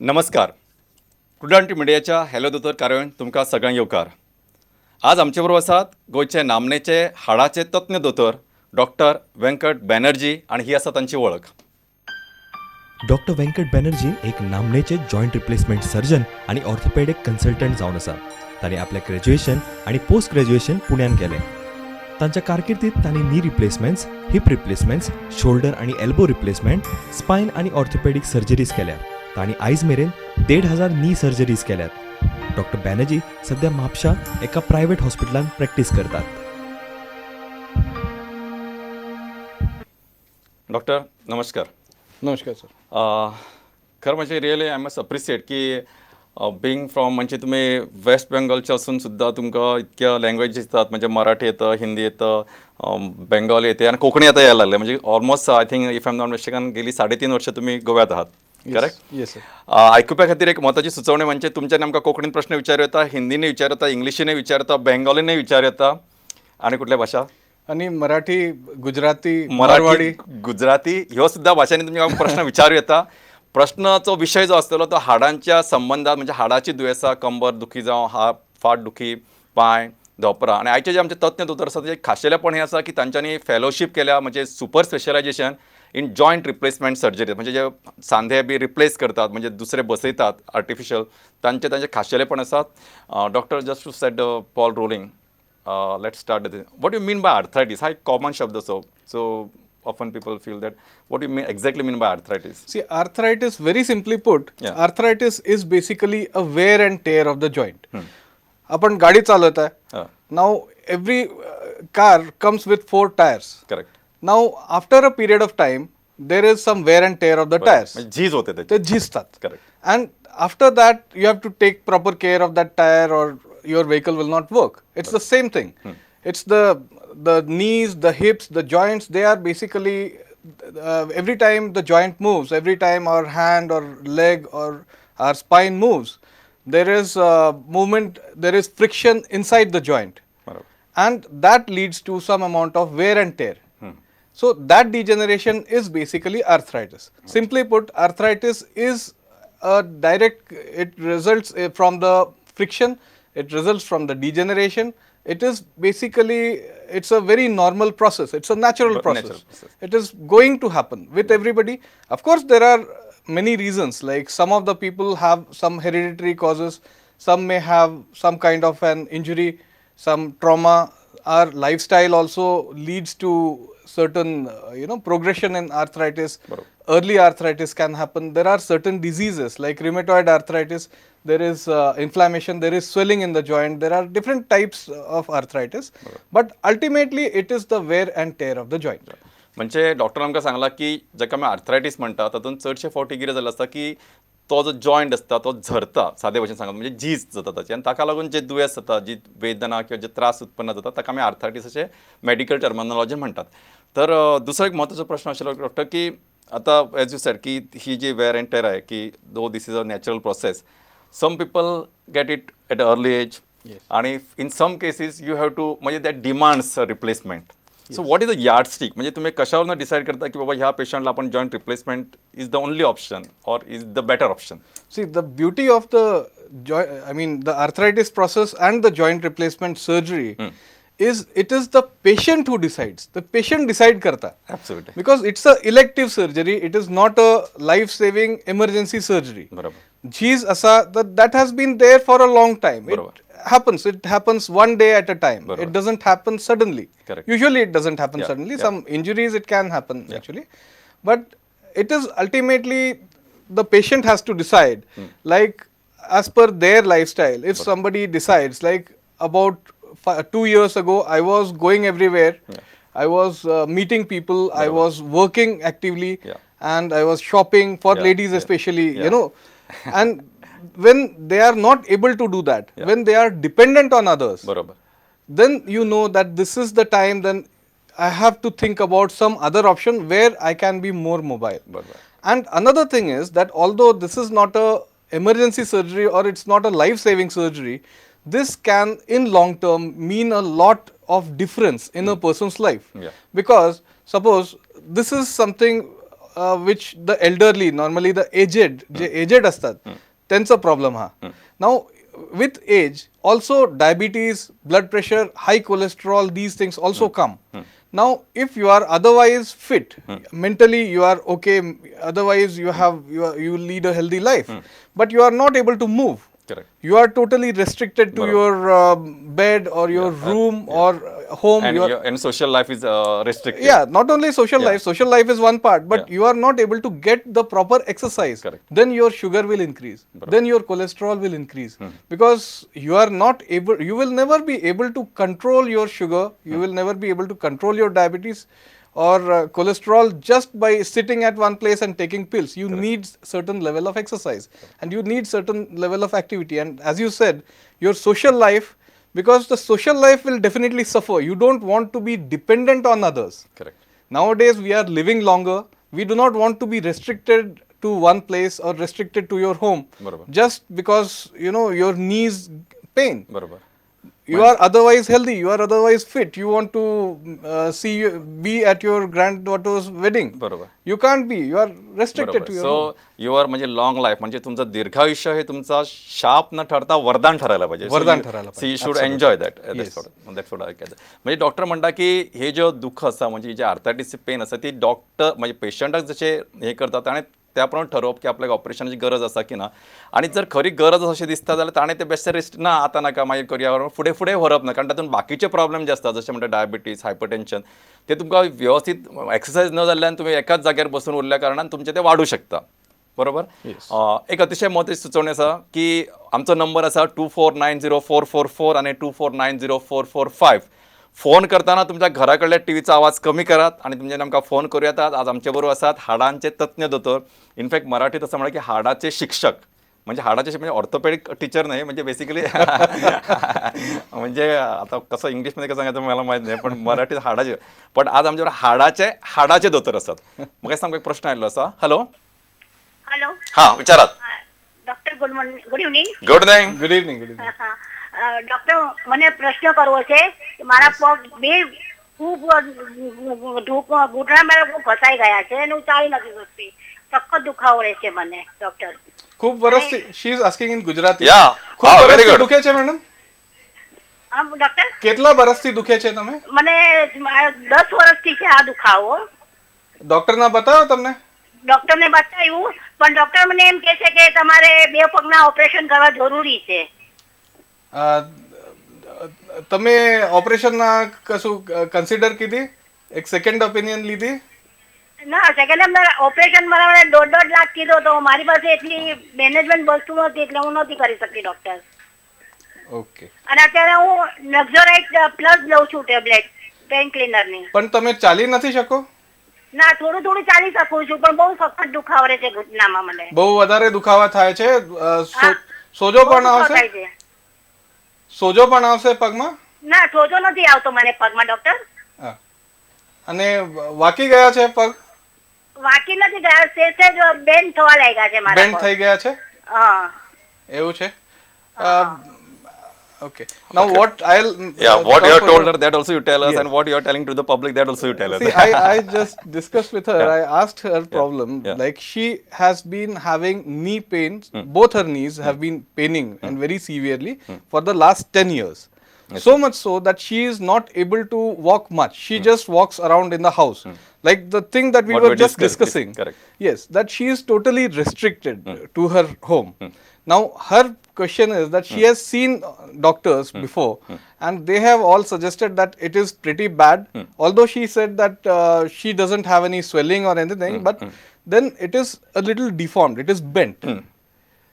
नमस्कार. प्रुडंट मिडियाच्या हॅलो दोतोर कार्यावळीन तुमकां सगळ्यांक येवकार. आज आमचे बरोबर आसात गोंयचे नामनेचे हाडाचे तज्ञ दोतोर डॉक्टर व्यंकट बॅनर्जी आणि ही आसा तांची वळख. डॉक्टर व्यंकट बॅनर्जी एक नामनेचे जॉयंट रिप्लेसमेंट सर्जन आणि ऑर्थोपेडिक कन्सल्टंट जावन आसा. तांणी आपलें ग्रॅज्युएशन आणि पोस्ट ग्रॅज्युएशन पुण्यान केलें. तांच्या कारकिर्दीत तांणी नी रिप्लेसमेंट्स, हिप रिप्लेसमेंट्स, शोल्डर आणि एल्बो रिप्लेसमेंट, स्पायन आणि ऑर्थोपेडिक सर्जरीज केल्या. तांणी आयज मेरेन 1,500 नी सर्जरीज केल्यात. डॉक्टर बॅनर्जी सध्या म्हापशा एका प्रायव्हेट हॉस्पिटलांत प्रॅक्टीस करतात. डॉक्टर नमस्कार. नमस्कार सर. खरं म्हणजे रियली आय मस्ट अप्रिशिएट की बिंग फ्रॉम म्हणजे तुम्ही वेस्ट बेंगॉलचे असून सुद्धा तुमकां इतक्या लँग्वेज येतात, म्हणजे मराठी येतं, हिंदी येतं, बेंगॉली येते आणि कोंकणी आता यायला लागले. म्हणजे almost I think if I am not mistaken गेली 3.5 वर्ष तुम्ही गोव्यात आहात, करेक्ट? Yes sir. ऐकुपा खातीर एक महत्वाची सुचोवणी म्हणजे तुमच्यानी आमकां कोंकणीन प्रश्न विचारूं येता, हिंदीने विचारूं येता, इंग्लिशीने विचारूं येता, बेंगॉलीने विचारूं येता आणि कुठल्या भाशा? आणि मराठी, गुजराती, मारवाडी, गुजराती ह्यो सुद्धा भाशांनी तुमकां प्रश्न विचारूं येता. प्रश्नाचो विशय जो आसतलो तो हाडांच्या संबंधात, म्हणजे हाडाची दुयेंसां, कंबर दुखी जावं, फाट दुखी, पांय, धोपरां. आणि आयचे जे आमचे तज्ञ दोतोर आसात तेजे खाशेलेपण हें आसा की तांच्यांनी फेलोशीप केल्या, म्हणजे सुपर स्पेशलायझेशन इन जॉयंट रिप्लेसमेंट सर्जरी, म्हणजे जे सांधे बी रिप्लेस करतात, म्हणजे दुसरे बसयतात आर्टिफिशियल, तांचे खाशेलेपण आसात. Doctor just to set ball rolling, let's start with what you mean by arthritis. हा एक कॉमन शब्द सो often people feel that what do you exactly mean by arthritis? See, arthritis, very simply put, arthritis is basically a wear and tear of the joint. आपण गाडी चालवत आहे. Now every car comes with 4 tires. Correct. Now after a period of time there is some wear and tear of the tires. झीज होते त्याची. ते झिजतात. Correct. And after that you have to take proper care of that tire or your vehicle will not work. It's the same thing. It's the knees, the hips, the joints, they are basically every time the joint moves, every time our hand or leg or our spine moves, there is movement, there is friction inside the joint. And that leads to some amount of wear and tear. So that degeneration is basically arthritis. Simply put, arthritis is a direct, it results from the friction, it results from the degeneration. It is basically, it's a very normal process. It's a natural process. It is going to happen with everybody. Of course, there are many reasons. Like some of the people have some hereditary causes. Some may have some kind of an injury, some trauma. Our lifestyle also leads to certain, progression in arthritis. Early arthritis can happen. There are certain diseases like rheumatoid arthritis. There is inflammation, there is swelling in the joint. There are different types of arthritis. But ultimately it is the wear and tear of the joint. म्हणजे doctor आमकां सांगला की जाका आमी arthritis म्हणटा तातूंत चडशे फावटी कितें जालें आसता की तो जो जॉयंट आसता तो झरता, सादे भाशेन सांगत म्हणजे झीज जाता ताची, आनी ताका लागून जे दुयेंस जाता, जी वेदना किंवा जे त्रास उत्पन्न जाता ताका आमी आर्थरायटीस अशें मेडिकल टर्मिनॉलॉजीन म्हणटात. तर दुसरो एक म्हत्वाचो प्रश्न आशिल्लो डॉक्टर की आता एज यू सेड की ही जी वेर एंड टेर आहे की दो this is a natural process, some people get it at an early age. Yes. And in some cases you have to, म्हणजे that demands a replacement. Yes. So what is the yardstick? म्हणजे तुम्ही कशावरून decide करता की बाबा ह्या पेशंटला आपण joint replacement is the only option or is the better option? See, the beauty of the arthritis process and the joint replacement surgery is it is the patient who decides. The patient decide karta. Absolutely. Because it's a elective surgery. It is not a life-saving emergency surgery. बरोबर. Jeez asa, that has been there for a long time. It happens one day at a time. Barabar. It doesn't happen suddenly. Correct. Usually it doesn't happen suddenly. Some injuries it can happen actually. But it is ultimately the patient has to decide, like as per their lifestyle. If somebody decides, like about 2 years ago, I was going everywhere. I was meeting people. I was working actively, and I was shopping for ladies especially, and when they are not able to do that, when they are dependent on others, then you know that this is the time, then I have to think about some other option where I can be more mobile. And another thing is that although this is not a emergency surgery or it's not a life-saving surgery, this can in long term mean a lot of difference in a person's life. Because suppose this is something which the elderly, normally the aged, J aged असतात, त्यांचा problem हा. Now with age also diabetes, blood pressure, high cholesterol, these things also come. Now if you are otherwise fit, mentally you are okay, otherwise you lead a healthy life, but you are not able to move. Correct. You are totally restricted to your bed or your room or home. And social life is restricted. Yeah, not only social life is one part, but you are not able to get the proper exercise. Correct. Then your sugar will increase. Then your cholesterol will increase. Because you are not able, you will never be able to control your sugar, you will never be able to control your diabetes or cholesterol just by sitting at one place and taking pills. You need certain level of exercise and you need certain level of activity. And as you said, your social life, because the social life will definitely suffer. You don't want to be dependent on others. Correct. Nowadays we are living longer. We do not want to be restricted to one place or restricted to your home. बरोबर. Just because your knees pain. बरोबर. You are otherwise healthy, you are otherwise fit, you want to be at your granddaughter's wedding. बरोबर. You can't be, you are restricted to your home. So your म्हणजे long life म्हणजे तुमचं दीर्घायुष्य हे तुमचा शाप न ठरता वरदान ठरायला पाहिजे. वरदान ठरायला पाहिजे. You should enjoy that. That's what I catch. म्हणजे डॉक्टर म्हणता की हे जे दुःख असतं म्हणजे जे आर्थरायटिसचे पेन असतं ती डॉक्टर म्हणजे पेशंटाक जसे हे करतात आणि त्याप्रमाणे ठरवप की आपल्याला ऑपरेशनची गरज आसा की ना. आणि जर खरी गरज अशी दिसता जाल्यार ताणें ते बेस्ट रेस्ट ना आता नाका मागीर करया फुडें फुडें व्हरप ना. कारण तातूंत बाकीचे प्रॉब्लेम जे आसतात जशें म्हणटा डायबिटीज, हायपरटेन्शन ते तुमकां व्यवस्थित एक्सरसाइज न जाल्ल्यान तुमी एकाच जाग्यार बसून उरल्या कारणान तुमचें ते वाडूं शकता. बरोबर. एक अतिशय महत्वाची सुचोवणी आसा की आमचो नंबर आसा 24904444 आणि 24904445. फोन करताना तुमच्या घराकडल्या टीव्हीचा आवाज कमी करात आणि तुमच्यान आमकां फोन करूं येतात. आज आमचे बरोबर आसात हाडांचे तज्ञ दोतोर. इनफॅक्ट मराठीत असं म्हणा की हाडाचे शिक्षक म्हणजे हाडाचे म्हणजे ऑर्थोपेडिक टीचर नाही म्हणजे बेसिकली म्हणजे आता कसं इंग्लिशमध्ये कसं सांगायचं मला माहीत नाही पण मराठीत हाडाचे. पण आज आमच्यावर हाडाचे दोतोर असतात. मग सांग एक प्रश्न आलेलो असा. Hello hello. हां विचारात. Doctor good morning, good evening. Good evening. Good evening, good evening. Doctor મને પ્રશ્ન કરવો છે કે મારા પગ બે ખૂબ ઘૂંટણા મારા ખૂબ ઘસાઈ ગયા છે અને હું ચાલી નથી શકતી. સખત દુખાવો રહે છે મને ડોક્ટર. खूप વર્ષથી she is asking in Gujarati. Yeah. ખૂબ Very વર્ષથી good. દુખે છે મેડમ? હા ડોક્ટર, કેટલા વર્ષથી દુખે છે તમે? મને 10 વર્ષથી છે આ દુખાવો. ડોક્ટરના બતાવ્યો તમને? ડોક્ટરને બતાવ્યું પણ ડોક્ટર મને એમ કહે છે કે તમારે બે પગના ઓપરેશન કરવા જરૂરી છે. તમે ઓપરેશનના કશું કન્સિડર કીધી? એક સેકન્ડ ઓપિનિયન લીધી? ના સેકન્ડ ઓપરેશન મારા 1.5 લાખ કીધો તો મારી પાસે એટલી મેનેજમેન્ટ વસ્તુ નહોતી એટલે હું નહોતી કરી શકતી ડોક્ટર. ઓકે. અને અત્યારે હું નક્ઝોરાઇટ પ્લસ લઉં છું ટેબ્લેટ પેઇન ક્લીનરની. પણ તમે ચાલી નથી શકો? ના થોડું થોડું ચાલી શકું છું પણ બહુ સખત દુખાવો રહે છે ઘૂંટણામાં મને. બહુ વધારે દુખાવા થાય છે? સોજો પણ બહુ દુખાવો આવશે? થાય છે. સોજો પણ આવશે પગમાં? ના સોજો નથી આવતો મને પગમાં ડોક્ટર. હા. અને વાકી ગયા છે પગ? વાકી નથી ગયા, સેજ બેન્ડ થવા લાગ્યા છે મારા બેન્ડ પગ. થઈ ગયા છે? હા. એવું છે? Okay. Now what I'll what you have told her that also you tell us, and what you are telling to the public that also you tell us. See, I just discussed with her. I asked her problem. Like she has been having knee pains. Both her knees have been paining and very severely for the last 10 years. So much so that she is not able to walk much. She just walks around in the house. Like the thing that we What were we just discussed, discussing. correct. Yes, that she is totally restricted to her home. Now her question is that she has seen doctors before and they have all suggested that it is pretty bad. Although she said that she doesn't have any swelling or anything, but then it is a little deformed. It is bent.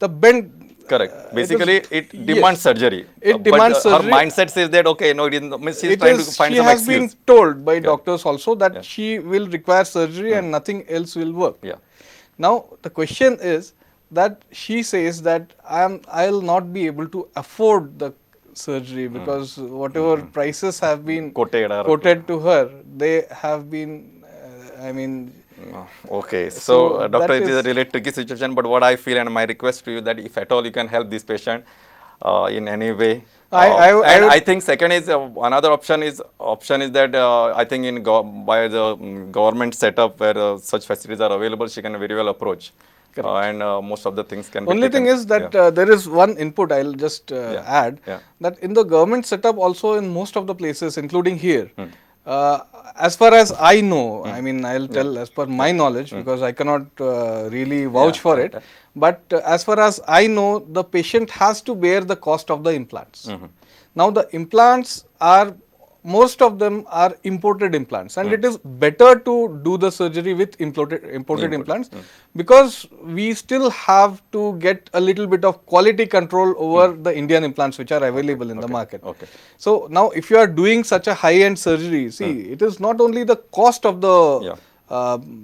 The bent. Correct. Basically, it demands surgery. It demands but surgery. Her mindset says that okay, no, it is. Means she's It trying is, to find she some has been excuse. told by doctors also that she will require surgery and nothing else will work. Yeah. Now the question is that she says that I'll not be able to afford the surgery because whatever prices have been quoted to her, they have been, I mean. Okay, so, So doctor, that it is a is- really tricky situation, but what I feel and my request to you that if at all you can help this patient, in any way. I would- I think second is another option is that I think by the government setup where such facilities are available, she can very well approach, and most of the things can be Only taken. thing is that there is one input I'll just add, yeah. that in the government setup also in most of the places, including here, as far as I know, I mean I'll tell as per my knowledge because I cannot really vouch for it, but as far as I know, the patient has to bear the cost of the implants. Now the implants are, most of them are imported implants, and it is better to do the surgery with imported implants because we still have to get a little bit of quality control over the Indian implants which are available in the market. Okay. So now if you are doing such a high end surgery, see, it is not only the cost of the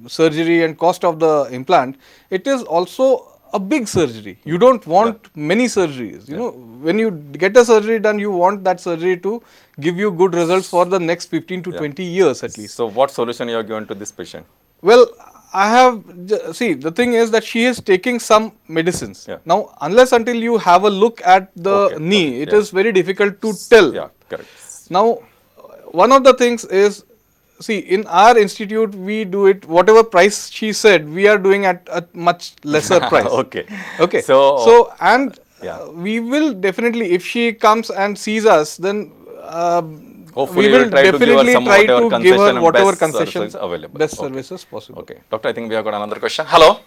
surgery and cost of the implant, it is also a big surgery. You don't want many surgeries. You know, when you get a surgery done, you want that surgery to give you good results for the next 15 to 20 years at least. So what solution you are given to this patient? Well, I have, see, the thing is that she is taking some medicines. Yeah. Now, unless until you have a look at the knee, it is very difficult to tell. Yeah, correct. Now, one of the things is, see, in our institute, we do it, whatever price she said, we are doing at a much lesser price. Okay. Okay. So, And yeah. we will definitely, if she comes and sees us, then hopefully we you will will try to give her definitely some try whatever to give her concession and whatever best concessions, services available. best Okay. services possible. Okay. Doctor, I think we have got another question. Hello?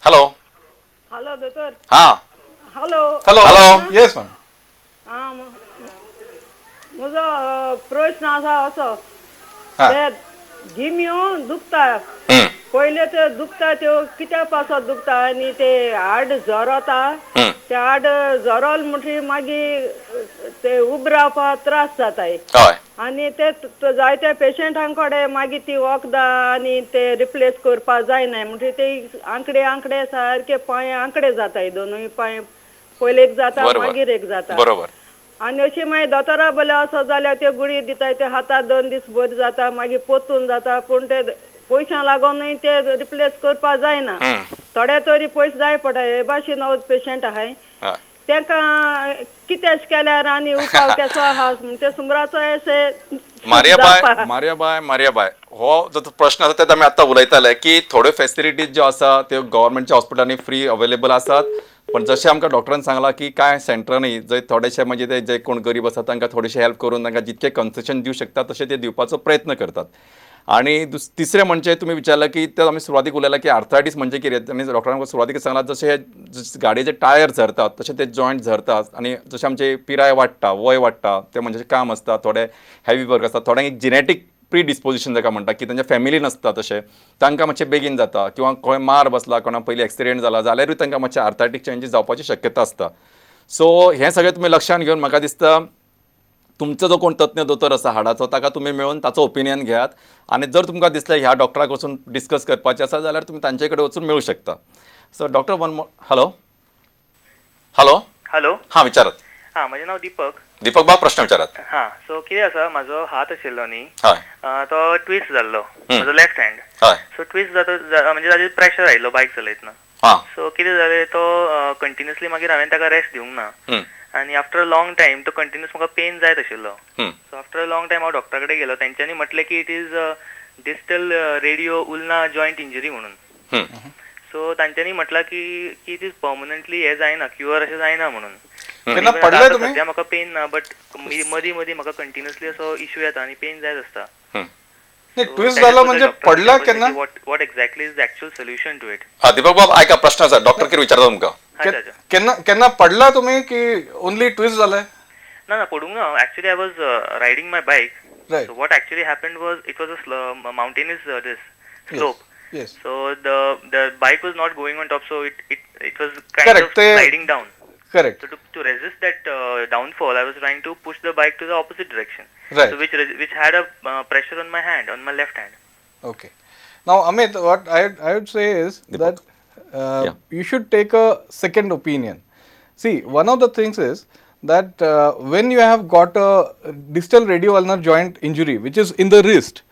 Hello? Hello, Dotor. Ah. Hello. Hello? Yes, ma'am. म्हजो प्रश्न आसा असो हा. ते गिम्यो दुखता पहिले ते दुखता त्यो कित्याक पासत दुखता आनी ते हाड जरता ते हाड जरल म्हणटरी मागीर ते उब रावपाक त्रास जाताय हय. आनी ते जायत्या पेशंटां कडेन मागीर ती वखदां आनी ते रिप्लेस करपाक जायना म्हणटरी ते आंकडे सारके पांय आंकडे जाताय दोनूय पांय पयले एक जाता बरोबर. मागीर एक जाता बरोबर. आनी अशी मागीर दोतोरा बले असो जाल्यार ते गुळी दिताय ते हातात 2 दीस बरी जाता मागीर पोत्तून जाता पूण ते पयशां लागूनय ते रिप्लेस करपाक जायना थोडे तरी पयशे जाय पडटा हे भाशेन पेशंट आहाय हय. तांकां कितेंच केल्यार आनी उपाव केसो आहा ते सुमराचो अशें मारियाबाय हो जो प्रश्न आसा ते आमी आतां उलयताले की थोड्यो फॅसिलिटीज ज्यो आसा त्यो गव्हर्मेंटच्या हॉस्पिटलांनी फ्री अवेलेबल आसात पण जशें आमकां डॉक्टरान सांगलां की कांय सेंटरांनी जंय थोडेशे म्हणजे ते जे कोण गरीब आसा तांकां थोडेशे हेल्प करून तांकां जितके कन्सेशन दिवं शकतात तशें ते दिवपाचो प्रयत्न करतात आणि तिसरें म्हणजे तुम्ही विचारलं की ते आम्ही सुरवातीक उलयला की आर्थरायटीस म्हणजे कितें आनी डॉक्टरांक सुरवातीक सांगलां जशे गाडयेचे टायर झरतात तशे ते जॉयंट झरतात आनी जशें आमचे पिराय वाडटा वय वाडटा ते म्हणजे काम आसता थोडे हेवी वर्क आसता थोड्यांक एक जिनेटीक प्री डिस्पोजिशन जाका म्हणटा की तांच्या फॅमिलीन आसता तशें तांकां मातशें बेगीन जाता किंवा खंय मार बसला कोणाक पयलीं एक्सिडेंट जाला जाल्यारूय तांकां मातशें आर्थरायटीक चेंजीस जावपाची शक्यता आसता सो हें सगळें तुमी लक्षांत घेवन म्हाका दिसता तुमचो जो कोण तज्ञ दोतोर आसा हाडाचो ताका तुमी मेळून ताचो ओपिनियन घेयात आनी जर तुमकां दिसलें ह्या डॉक्टराक वचून डिस्कस करपाचें आसा जाल्यार तुमी तांचे कडेन वचून मेळूं शकता so doctor hello hello hello हां विचारात हां म्हजें नांव दीपक बाब प्रश्न विचारात हां सो कितें आसा म्हाजो हात आशिल्लो न्ही हय तो ट्विस्ट जाल्लो म्हाजो लेफ्ट हँड हय सो ट्विस्ट जाता म्हणजे ताजेर प्रेशर आयिल्लो बायक चलयतना हां सो कितें जालें तो कंटिन्युअसली मागीर हांवें ताका रेस्ट दिवंक ना आनी आफ्टर अ लॉंग टायम तो कंटिन्युअस म्हाका पेन जायत आशिल्लो so after a long time हांव डॉक्टरा कडेन गेलो तेंच्यांनी म्हटलें की it is distal radio उल्ना joint injury म्हणून सो तांच्यांनी म्हटलां की इट इज पर्मनंटली हे जायना क्युअर अशें जायना म्हणून सद्या म्हाका पेन ना बट मदीं मदीं म्हाका कंटिन्युअसली असो इश्यू येता आनी पेन जायत आसता ट्विस्ट झाला म्हणजे पडला केन्ना what exactly is the actual solution to it Deepak बाब ऐका प्रश्न आसा डॉक्टर कितें विचारता तुमकां केन्ना पडला तुम्ही की ओनली ट्विस्ट जालाय ना पडूंक ना actually I was riding my bike so what actually happened was it was a mountainous this slope so the bike was not going on top so it was kind of sliding down correct so to resist that downfall I was trying to push the bike to the opposite direction right so which had a pressure on my hand on my left hand okay now Amit what I would say is that you should take a second opinion see one of the things is that when you have got a distal radio ulnar joint injury which is in the wrist